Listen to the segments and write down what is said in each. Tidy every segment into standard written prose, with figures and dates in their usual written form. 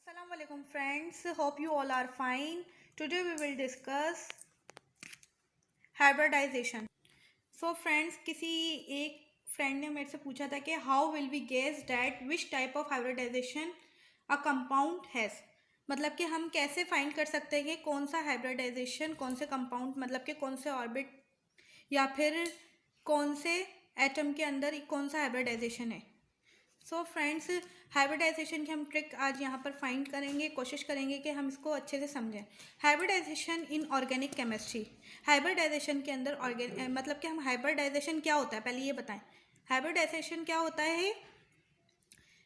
Assalamu alaikum friends, hope you all are fine. Today we will discuss hybridization. So friends, किसी एक friend ने मेरे से पूछा था कि how will we guess that which type of hybridization a compound has. मतलब कि हम कैसे फाइंड कर सकते हैं कि कौन सा हाइब्रिडाइजेशन, कौन से कंपाउंड, मतलब कि कौन से ऑर्बिट या फिर कौन से एटम के अंदर कौन सा हाइब्रिडाइजेशन है. सो फ्रेंड्स, हाइब्रिडाइजेशन की हम ट्रिक आज यहाँ पर फाइंड करेंगे, कोशिश करेंगे कि हम इसको अच्छे से समझें. Hybridization in organic chemistry. Hybridization के अंदर मतलब कि हम हाइब्रिडाइजेशन क्या होता है पहले ये बताएं. हाइब्रिडाइजेशन क्या होता है?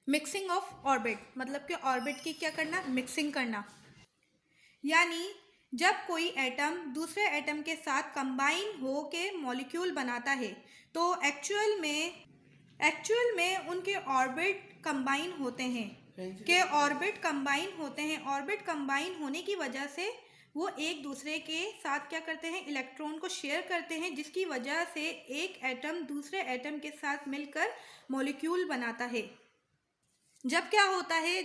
मिक्सिंग ऑफ ऑर्बिट, मतलब कि ऑर्बिट की क्या करना, मिक्सिंग करना. यानी जब कोई एटम दूसरे एटम के साथ कंबाइन हो के मॉलिक्यूल बनाता है तो एक्चुअल में उनके ऑर्बिट कंबाइन होते हैं. ऑर्बिट कंबाइन होने की वजह से वो एक दूसरे के साथ क्या करते हैं, इलेक्ट्रॉन को शेयर करते हैं, जिसकी वजह से एक एटम दूसरे एटम के साथ मिलकर मॉलिक्यूल बनाता है. जब क्या होता है,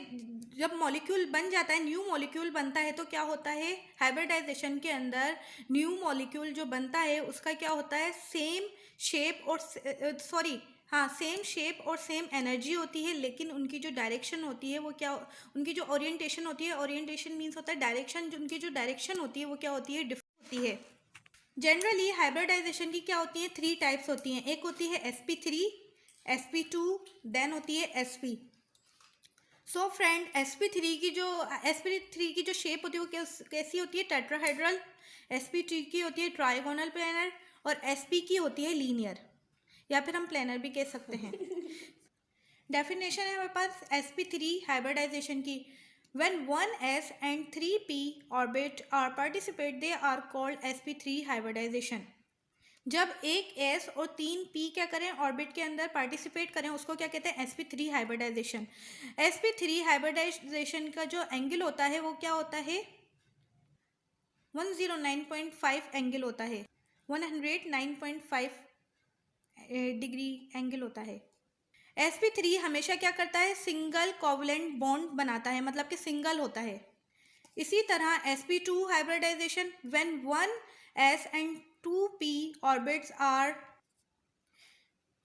जब मॉलिक्यूल बन जाता है, न्यू मॉलिक्यूल बनता है, तो क्या होता है हाइब्रिडाइजेशन के अंदर, न्यू मॉलिक्यूल जो बनता है उसका क्या होता है, सेम शेप और सेम एनर्जी होती है, लेकिन उनकी जो डायरेक्शन होती है वो क्या, उनकी जो ओरिएंटेशन होती है, ओरिएंटेशन मीन्स होता है डायरेक्शन, उनकी जो डायरेक्शन होती है वो क्या होती है, डिफरेंट होती है. जनरली हाइब्रिडाइजेशन की क्या होती है, 3 टाइप्स होती हैं. एक होती है sp3, sp2, देन होती है sp. सो फ्रेंड, sp3 की जो शेप होती है वो कैसी होती है, टेट्राहेड्रल. sp3 की होती है ट्राइगोनल प्लेनर और sp की होती है लीनियर, या फिर हम प्लेनर भी कह सकते हैं. डेफिनेशन है हमारे पास sp3 हाइब्रिडाइजेशन की. When 1s and 3p orbit are participate, they are called sp3 hybridization. जब एक s और 3p क्या करें, ऑर्बिट के अंदर पार्टिसिपेट करें, उसको क्या कहते हैं, sp3 हाइब्रिडाइजेशन. sp3 हाइब्रिडाइजेशन का जो एंगल होता है वो क्या होता है, 109.5 एंगल होता है, 109.5 डिग्री एंगल होता है. sp3 हमेशा क्या करता है, सिंगल कोवलेंट बॉन्ड बनाता है, मतलब कि सिंगल होता है. इसी तरह sp2 hybridization, when 1s and 2p orbits are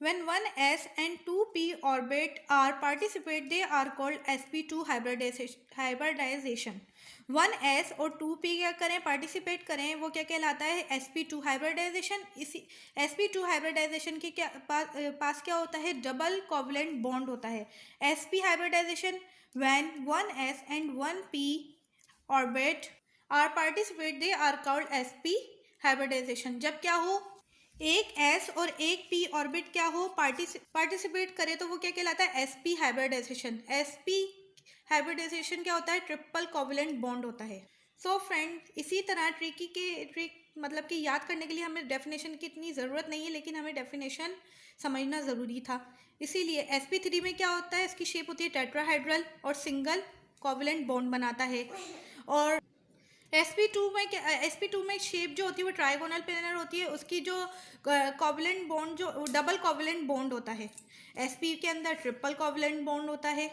when 1s and 2p orbit are participate, they are called sp2 hybridization. 1s और 2p क्या करें, पार्टिसिपेट करें, वो क्या कहलाता है, sp2 हाइब्रिडाइजेशन. इसी sp2 हाइब्रिडाइजेशन के पास क्या होता है, डबल कोवलेंट बॉन्ड होता है. sp hybridization, when 1s and 1p orbit are participate, they are called sp hybridization. जब क्या हो, एक s और एक p ऑर्बिट क्या हो, पार्टिसिपेट करे, तो वो क्या कहलाता है, sp हाइब्रिडाइजेशन. sp हाइब्रिडाइजेशन क्या होता है, ट्रिपल कोवलेंट बॉन्ड होता है. सो फ्रेंड, इसी तरह ट्रिक मतलब कि याद करने के लिए हमें डेफिनेशन की इतनी ज़रूरत नहीं है, लेकिन हमें डेफिनेशन समझना ज़रूरी था. इसीलिए sp3 में क्या होता है, इसकी शेप होती है टेट्राहेड्रल और सिंगल कोवलेंट बॉन्ड बनाता है. और sp2 में शेप जो होती है वो ट्राइगोनल प्लेनर होती है, उसकी जो कोवलेंट बॉन्ड जो डबल कोवलेंट बॉन्ड होता है. sp के अंदर ट्रिपल कोवलेंट बॉन्ड होता है,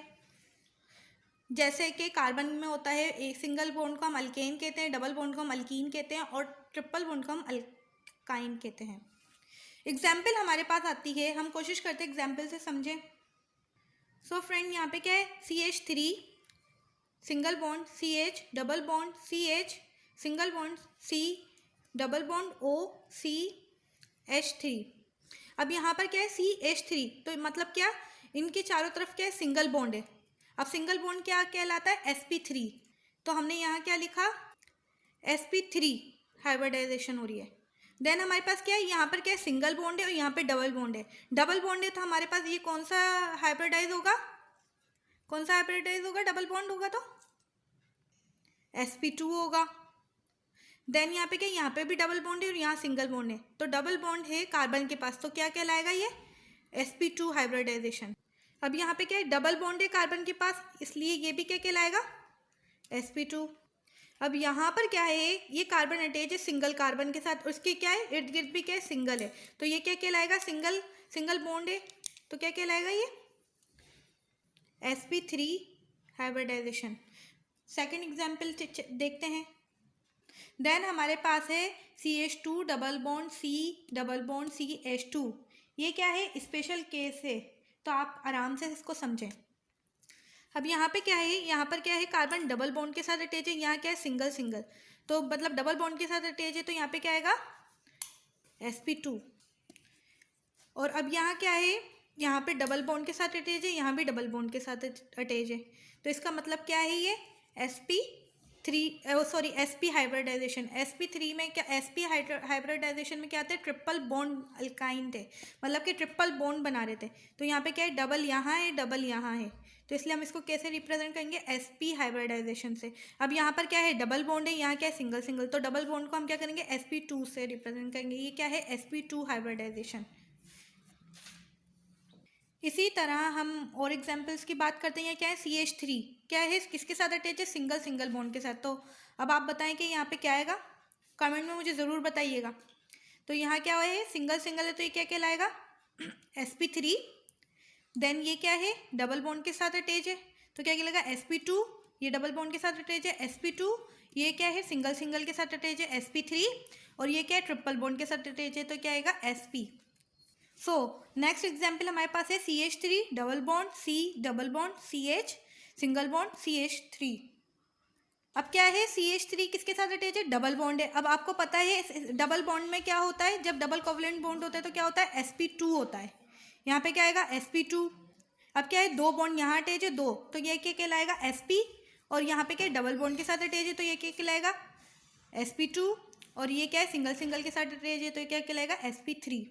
जैसे कि कार्बन में होता है. एक सिंगल बॉन्ड को हम अल्केन कहते हैं, डबल बॉन्ड को हम अल्कीन कहते हैं, और ट्रिपल बॉन्ड को हम अल्काइन कहते हैं. एग्जाम्पल हमारे पास आती है, हम कोशिश करते हैं एग्जाम्पल से समझें. सो फ्रेंड, यहाँ पे क्या है, CH3 single bond, CH double bond, CH single bond, C double bond, O C H3. अब यहाँ पर क्या है, CH3, तो मतलब क्या, इनके चारों तरफ क्या है, सिंगल बॉन्ड है. अब सिंगल बॉन्ड क्या कहलाता है, sp3. तो हमने यहाँ क्या लिखा, sp3 हाइब्रिडाइजेशन हो रही है. देन हमारे पास क्या है, यहाँ पर क्या है, सिंगल बॉन्ड है और यहाँ पे डबल बॉन्ड है. डबल बॉन्ड है तो हमारे पास ये कौन सा हाइब्रिडाइज होगा, डबल बॉन्ड होगा तो sp2 होगा. देन यहाँ पे क्या, यहाँ पे भी डबल बॉन्ड है और यहाँ सिंगल बॉन्ड है, तो डबल बॉन्ड है कार्बन के पास, तो क्या कहलाएगा ये, sp2 हाइब्रिडाइजेशन. अब यहाँ पे क्या है, डबल बॉन्ड है कार्बन के पास, इसलिए ये भी क्या कहलाएगा, sp2. अब यहाँ पर क्या है, ये कार्बन अटैच है सिंगल कार्बन के साथ, उसके क्या है, इर्द गिर्द भी क्या है, सिंगल है, तो ये क्या कहलाएगा, सिंगल बॉन्ड है, तो क्या कहलाएगा ये, sp3 हाइब्रिडाइजेशन. सेकेंड एग्जाम्पल देखते हैं। देन हमारे पास है CH2 डबल बॉन्ड CH2। ये क्या है, स्पेशल केस है, तो आप आराम से इसको समझें। अब यहाँ पे क्या है, यहाँ पर क्या है, कार्बन डबल बॉन्ड के साथ अटैच है, यहाँ क्या है, सिंगल सिंगल, तो मतलब डबल बॉन्ड के साथ अटैच है, तो यहाँ पे क्या आएगा, sp2। और अब यहाँ क्या है, यहाँ पे डबल बॉन्ड के साथ अटैच है, यहाँ भी डबल बॉन्ड के साथ अटैच है, तो इसका मतलब क्या है, ये sp हाइब्रिडाइजेशन। sp3 में क्या, sp हाइब्रिडाइजेशन में क्या थे, ट्रिपल बॉन्ड अल्काइन थे, मतलब कि ट्रिपल बॉन्ड बना रहे थे, तो यहाँ पे क्या है, डबल यहाँ है, डबल यहाँ है, तो इसलिए हम इसको कैसे रिप्रेजेंट करेंगे, sp हाइब्रिडाइजेशन से। अब यहाँ पर क्या है, डबल बॉन्ड है, यहाँ क्या है, सिंगल सिंगल, तो डबल बॉन्ड को हम क्या करेंगे, sp2 से रिप्रेजेंट करेंगे। ये क्या है, sp2 हाइब्रिडाइजेशन। इसी तरह हम और एग्जाम्पल्स की बात करते हैं। क्या है, CH3 क्या है, किसके साथ अटैच है, सिंगल सिंगल बॉन्ड के साथ। तो अब आप बताएं कि यहाँ पे क्या आएगा, कमेंट में मुझे ज़रूर बताइएगा। तो यहाँ क्या है, सिंगल सिंगल है, तो ये क्या कहलाएगा, sp3। देन ये क्या है, डबल बॉन्ड के साथ अटैच है, तो क्या कहलाएगा, sp2। ये डबल बॉन्ड के साथ अटैच है, sp2। ये क्या है, सिंगल सिंगल के साथ अटैच है, sp3। और ये क्या है, ट्रिपल बॉन्ड के साथ अटैच है, तो क्या आएगा, sp। सो नेक्स्ट एग्जाम्पल हमारे पास है CH3 double bond double bond CH single bond CH3। अब क्या है, CH3 किसके साथ अटैच है, डबल बॉन्ड है। अब आपको पता है डबल बॉन्ड में क्या होता है, जब डबल कोवलेंट बॉन्ड होता है तो क्या होता है, sp2 होता है। यहाँ पे क्या आएगा, sp2। अब क्या है, दो बॉन्ड यहाँ अटैच है, दो, तो ये क्या कहलाएगा, sp। और यहाँ पे क्या है, डबल बॉन्ड के साथ अटैच है, तो ये क्या कहलाएगा, sp2। और ये क्या है, सिंगल सिंगल के साथ अटैच है, तो ये क्या कहलाएगा, sp3।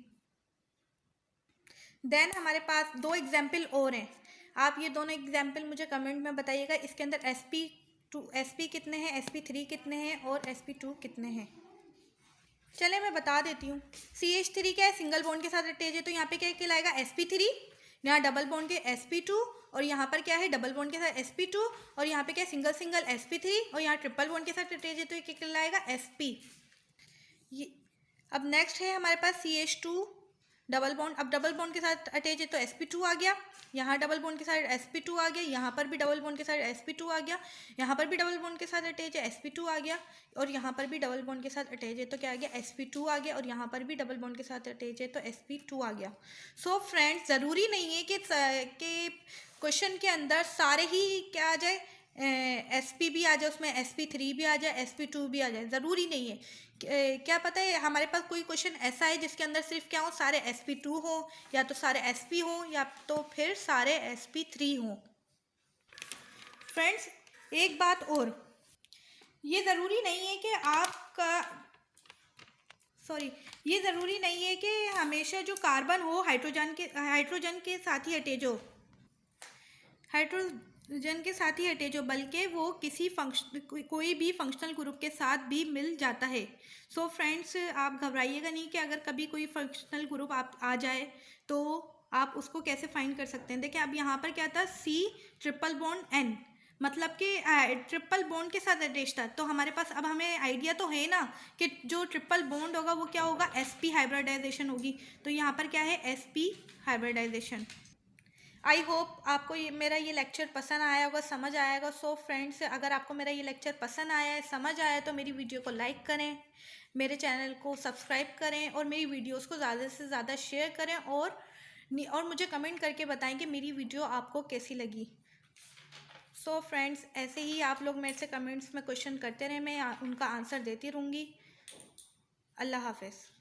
देन हमारे पास दो एग्जाम्पल और हैं। आप ये दोनों एग्जाम्पल मुझे कमेंट में बताइएगा, इसके अंदर sp कितने हैं, sp3 कितने हैं और sp2 कितने हैं। चले मैं बता देती हूँ। CH3 क्या है, सिंगल बॉन्ड के साथ अटैच है, तो यहाँ पे क्या कहलाएगा, sp3। यहाँ डबल बॉन्ड के sp2। और यहाँ पर क्या है, डबल बॉन्ड के साथ sp2। और यहाँ पे क्या है, सिंगल सिंगल sp3। और यहाँ ट्रिपल बॉन्ड के साथ अटैच है, तो ये क्या कहलाएगा, sp। ये अब नेक्स्ट है हमारे पास CH2 डबल बॉन्ड। अब डबल बॉन्ड के साथ अटैच है, तो sp2 आ गया। यहाँ डबल बॉन्ड के साथ sp2 आ गया, यहाँ पर भी डबल बॉन्ड के साथ sp2 आ गया, यहाँ पर भी डबल बॉन्ड के साथ अटैच है, sp2 आ गया। और यहाँ पर भी डबल बॉन्ड के साथ अटैच है, तो क्या आ गया, sp2 आ गया। और यहाँ पर भी डबल बॉन्ड के साथ अटैच है, तो sp2 आ गया। सो फ्रेंड्स, ज़रूरी नहीं है कि क्वेश्चन के अंदर सारे ही क्या आ जाए, sp भी आ जाए, उसमें sp3 भी आ जाए, sp2 भी आ जाए, ज़रूरी नहीं है। क्या पता है, हमारे पास कोई क्वेश्चन ऐसा है जिसके अंदर सिर्फ क्या हो, सारे sp2 हो, या तो सारे sp हो, या तो फिर सारे sp3 हो। फ्रेंड्स, एक बात और, ये ज़रूरी नहीं है कि ये ज़रूरी नहीं है कि हमेशा जो कार्बन हो हाइड्रोजन के साथ ही अटैच हो, हाइड्रोजन के साथ ही अटैच हो, बल्कि वो किसी कोई भी फंक्शनल ग्रुप के साथ भी मिल जाता है। सो फ्रेंड्स, आप घबराइएगा नहीं कि अगर कभी कोई फंक्शनल ग्रुप आप आ जाए तो आप उसको कैसे फाइंड कर सकते हैं। देखिए, अब यहाँ पर क्या था, C ट्रिपल बॉन्ड N, मतलब कि ट्रिपल बॉन्ड के साथ अटैच था, तो हमारे पास अब हमें आइडिया तो है ना कि जो ट्रिपल बॉन्ड होगा वो क्या होगा, sp हाइब्रिडाइजेशन होगी। तो यहाँ पर क्या है, sp हाइब्रिडाइजेशन। आई होप आपको मेरा ये लेक्चर पसंद आया होगा, समझ आएगा। सो फ्रेंड्स, अगर आपको मेरा ये लेक्चर पसंद आया है, समझ आया है, तो मेरी वीडियो को लाइक करें, मेरे चैनल को सब्सक्राइब करें और मेरी वीडियोस को ज़्यादा से ज़्यादा शेयर करें। और मुझे कमेंट करके बताएं कि मेरी वीडियो आपको कैसी लगी। सो फ्रेंड्स, ऐसे ही आप लोग मेरे से कमेंट्स में क्वेश्चन करते रहें, मैं उनका आंसर देती रहूँगी। अल्लाह हाफ़िज़।